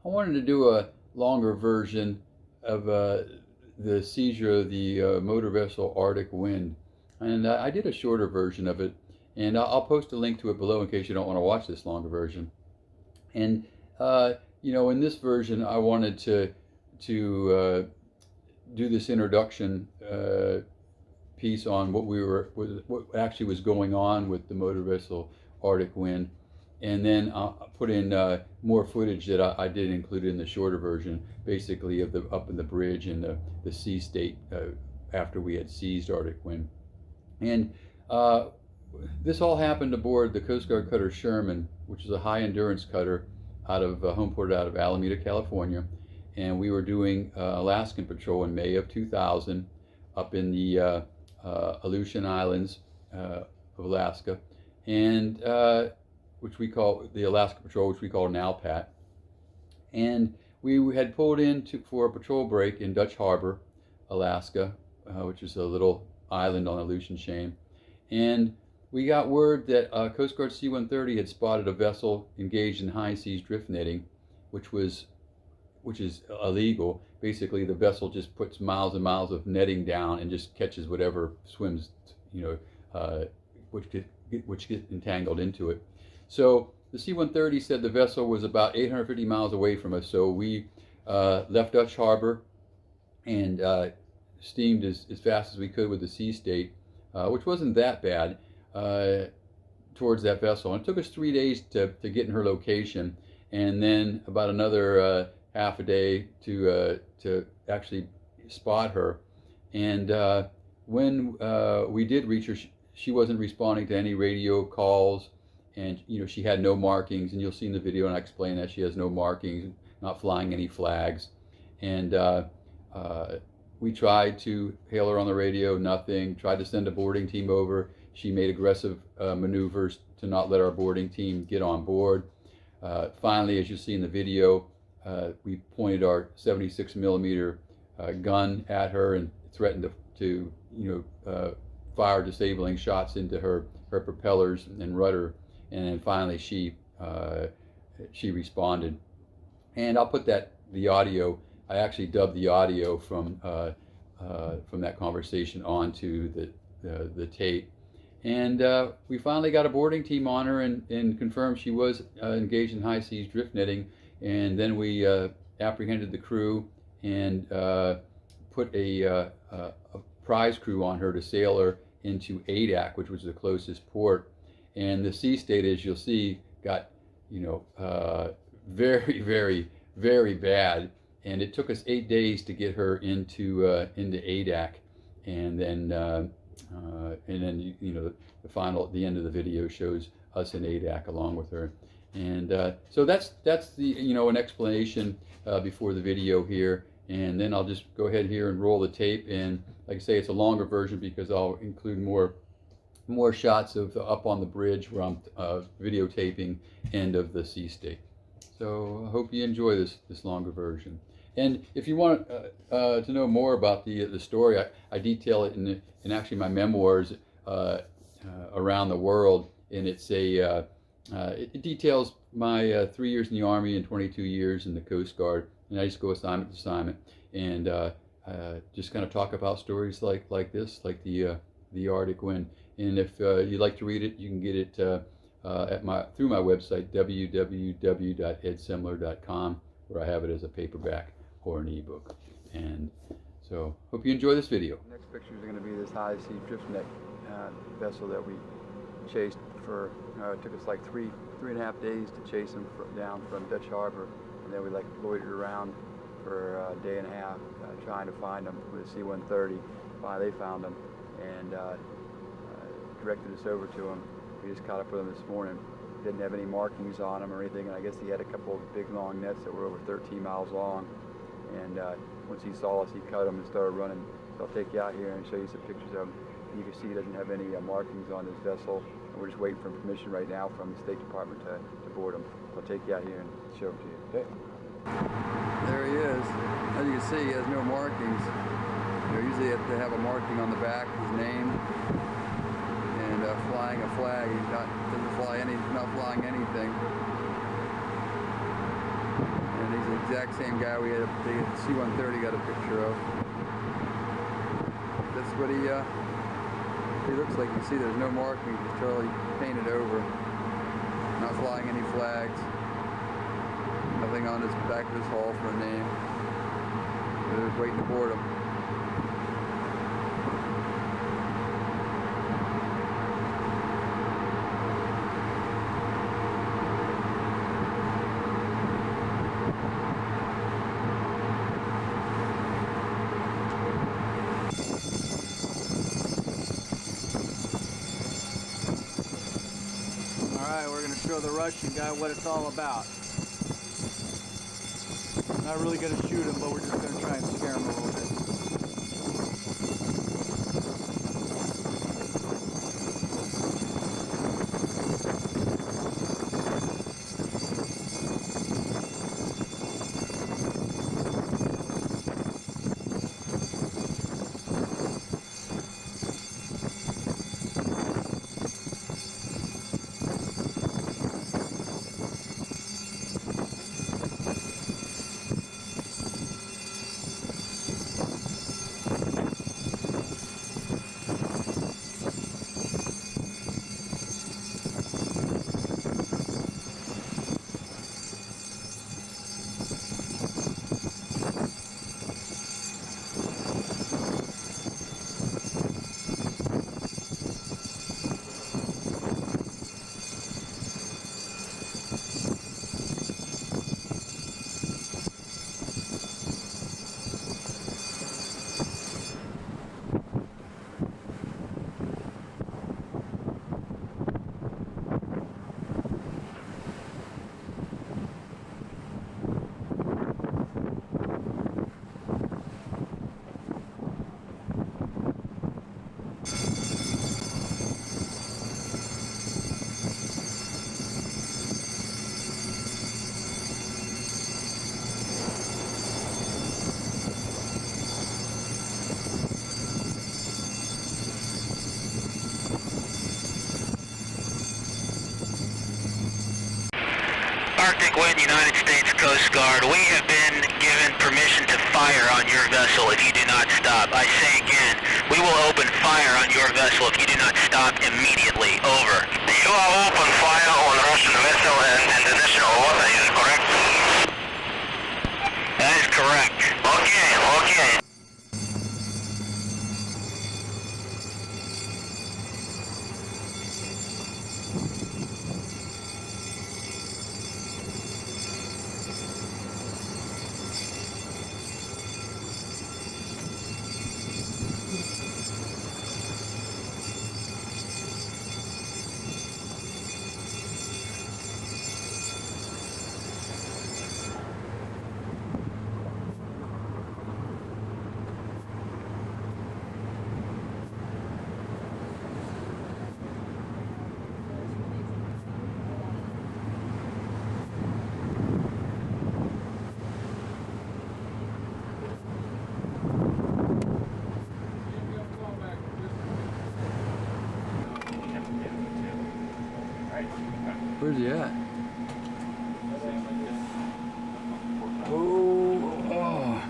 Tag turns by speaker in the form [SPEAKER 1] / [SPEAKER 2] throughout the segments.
[SPEAKER 1] I wanted to do a longer version of the seizure of the motor vessel Artic Wind. And I did a shorter version of it, and I'll post a link to it below in case you don't want to watch this longer version. And in this version, I wanted to do this introduction piece on what actually was going on with the motor vessel Artic Wind, and then I'll put in more footage that I did include in the shorter version, basically of the up in the bridge and the sea state after we had seized Artic Wind. And this all happened aboard the Coast Guard Cutter Sherman, which is a high endurance cutter homeported out of Alameda, California. And we were doing Alaskan patrol in May of 2000 up in the Aleutian Islands of Alaska, and which we call the Alaska Patrol, which we call an ALPAT. And we had pulled in for a patrol break in Dutch Harbor, Alaska, which is a little island on Aleutian chain. And we got word that Coast Guard C-130 had spotted a vessel engaged in high seas drift netting, which is illegal. Basically, the vessel just puts miles and miles of netting down and just catches whatever swims, which get entangled into it. So the C-130 said the vessel was about 850 miles away from us. So we left Dutch Harbor and steamed as fast as we could with the sea state, which wasn't that bad, towards that vessel. And it took us 3 days to get in her location, and then about another half a day to actually spot her. And when we did reach her, she wasn't responding to any radio calls, and she had no markings. And you'll see in the video, and I explain that she has no markings, not flying any flags. And we tried to hail her on the radio, nothing. Tried to send a boarding team over. She made aggressive maneuvers to not let our boarding team get on board. Finally, as you see in the video, we pointed our 76 millimeter gun at her and threatened to fire disabling shots into her propellers and rudder. And then finally she responded. And I'll put the audio. I actually dubbed the audio from that conversation onto the tape. And we finally got a boarding team on her and confirmed she was engaged in high seas drift netting. And then we apprehended the crew and put a prize crew on her to sail her into Adak, which was the closest port. And the sea state, as you'll see, got very, very, very bad. And it took us 8 days to get her into Adak, and then the end of the video shows us in Adak along with her. And so that's an explanation before the video here. And then I'll just go ahead here and roll the tape. And like I say, it's a longer version because I'll include more shots of up on the bridge where I'm videotaping end of the sea state. So I hope you enjoy this longer version. And if you want to know more about the story, I detail it in actually my memoirs around the world, and it details my 3 years in the Army and 22 years in the Coast Guard, and I just go assignment to assignment and just kind of talk about stories like this, like the Artic Wind. And if you'd like to read it, you can get it through my website, www.edsemler.com, where I have it as a paperback or an ebook. And so hope you enjoy this video. Next picture is going to be this high sea drift net vessel that we chased for. It took us like three and a half days to chase them down from Dutch Harbor, and then we loitered around for a day and a half trying to find them with a C-130. Finally, they found them and directed us over to them. We just caught up with them this morning. Didn't have any markings on them or anything, and I guess he had a couple of big long nets that were over 13 miles long. And once he saw us, he cut them and started running. So I'll take you out here and show you some pictures of him. You can see he doesn't have any markings on his vessel. And we're just waiting for permission right now from the State Department to board him. So I'll take you out here and show him to you. Okay. There he is. As you can see, he has no markings. Usually you have to have a marking on the back, his name, and flying a flag. He's not flying anything. And And he's the exact same guy we had the C-130 got a picture of. That's what he looks like. You can see there's no markings, it's totally painted over. Not flying any flags. Nothing on his back of his hull for a name. They're just waiting to board him.
[SPEAKER 2] Alright, we're going to show the Russian guy what it's all about. Not really going to shoot him, but we're just going to try and scare him a little bit.
[SPEAKER 3] Arctic Wind, United States Coast Guard. We have been given permission to fire on your vessel if you do not stop. I say again, we will open fire on your vessel if you do not stop immediately. Over. You have opened fire on Russian vessel in international water, is it correct? That is correct. Okay, okay.
[SPEAKER 1] Where's he at? Oh.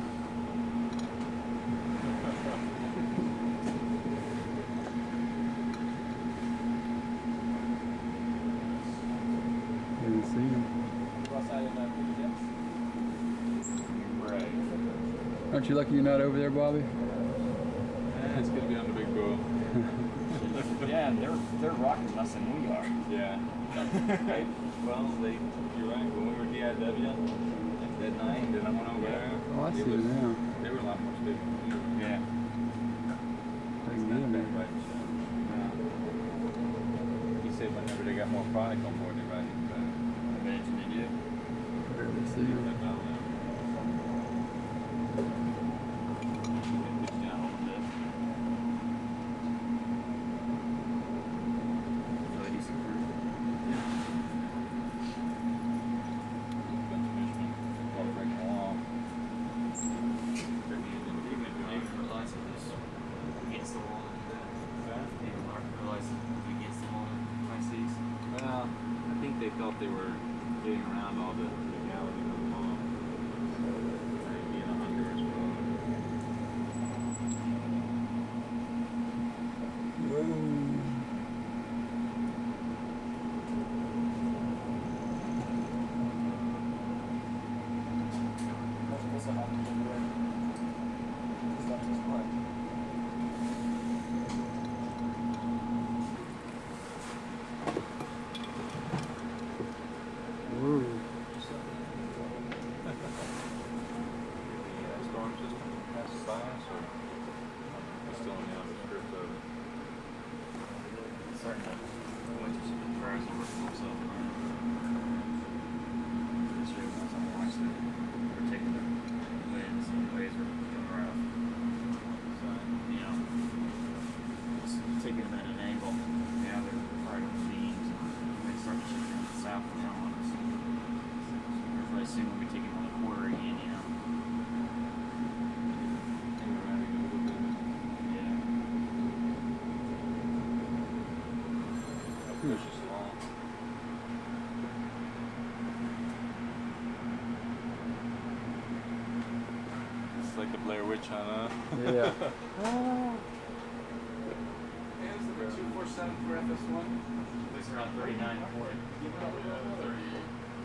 [SPEAKER 1] Didn't see him. Aren't you lucky you're not over there, Bobby?
[SPEAKER 4] It's gonna be on the big boat.
[SPEAKER 5] Yeah, and they're rocking less than we are.
[SPEAKER 4] Yeah. Right? Well, you're right. When we were DIW that night, then I went over there.
[SPEAKER 1] Oh, I see it now.
[SPEAKER 4] They were a lot more stable.
[SPEAKER 5] Yeah.
[SPEAKER 1] That's good, man.
[SPEAKER 4] He said whenever they got more product on board, they ride it back.
[SPEAKER 5] I imagine they do.
[SPEAKER 1] Barely see him.
[SPEAKER 4] Well, I think they thought they were getting around all the legalities of the law.
[SPEAKER 5] hours to work for himself. This year, once I'm watching, they're taking the winds and waves are coming around. So, you know, it's taking them at an angle. Now they're right on the beams. They start to shift from the south now on us. Really soon we'll be taking on the quarter again, you know. Yeah.
[SPEAKER 4] That push is long. It's like the Blair Witch Hunt, huh?
[SPEAKER 1] Yeah.
[SPEAKER 2] Hands number 247 for FS1.
[SPEAKER 5] It's around 39 and 40.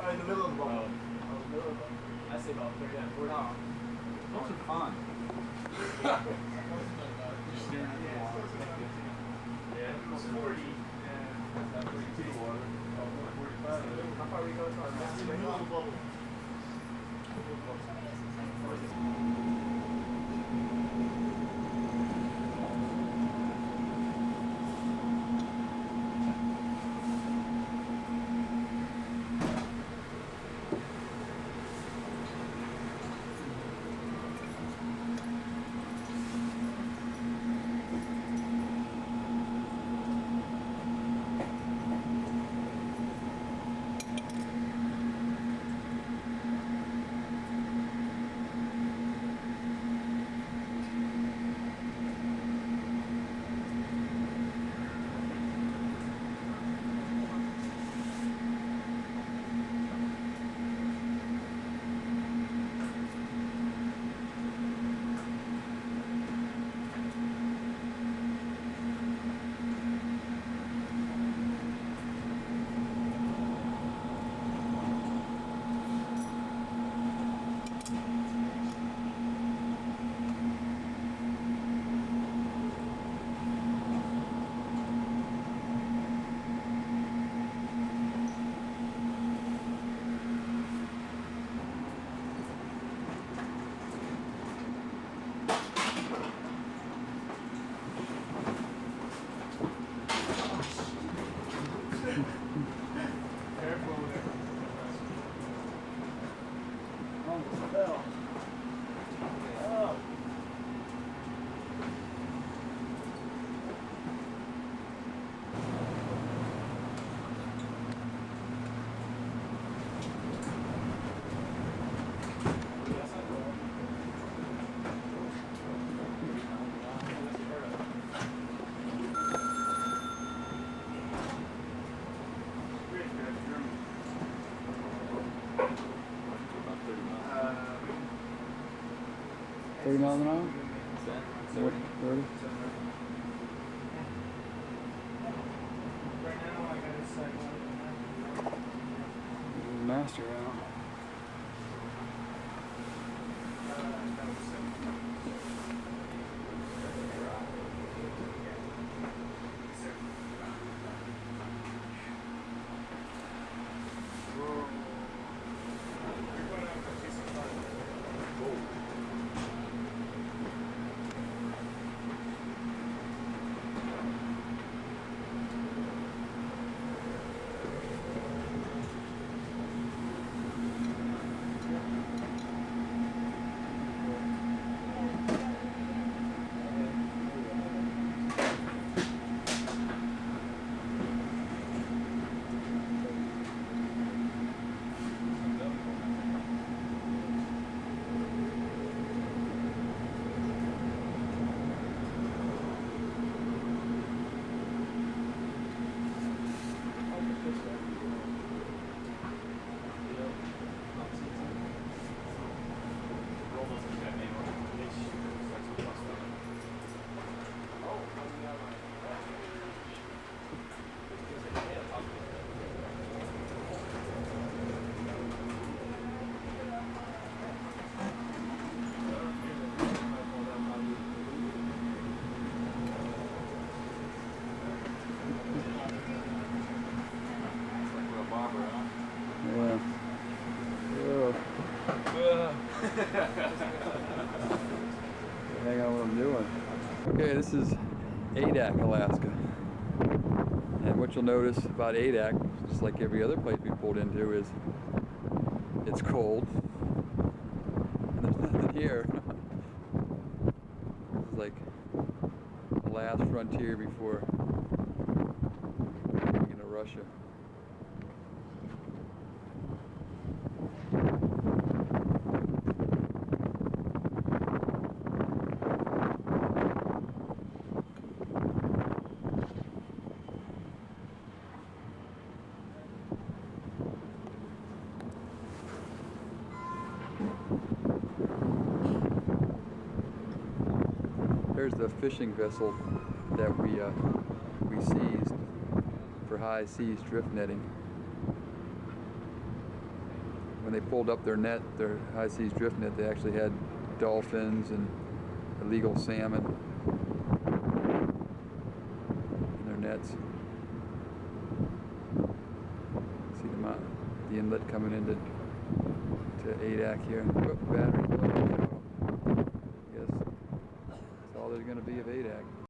[SPEAKER 2] In the middle of the ball. I say about 39, 40. Oh. Those are fun.
[SPEAKER 5] Yeah, 40.
[SPEAKER 2] How far we go to our last bubble?
[SPEAKER 4] About 30 miles.
[SPEAKER 1] 30 miles an hour?
[SPEAKER 4] What's that?
[SPEAKER 1] What, 30?
[SPEAKER 2] Right now, I got a second.
[SPEAKER 1] Master out. Hang on what I'm doing. Okay, this is Adak, Alaska. And what you'll notice about Adak, just like every other place we pulled into, is it's cold. And there's nothing here. This is like the last frontier before going into Russia. There's the fishing vessel that we seized for high seas drift netting. When they pulled up their net, their high seas drift net, they actually had dolphins and illegal salmon in their nets. See the inlet coming into Adak here. Battery low. Yes. That's all there's going to be of Adak.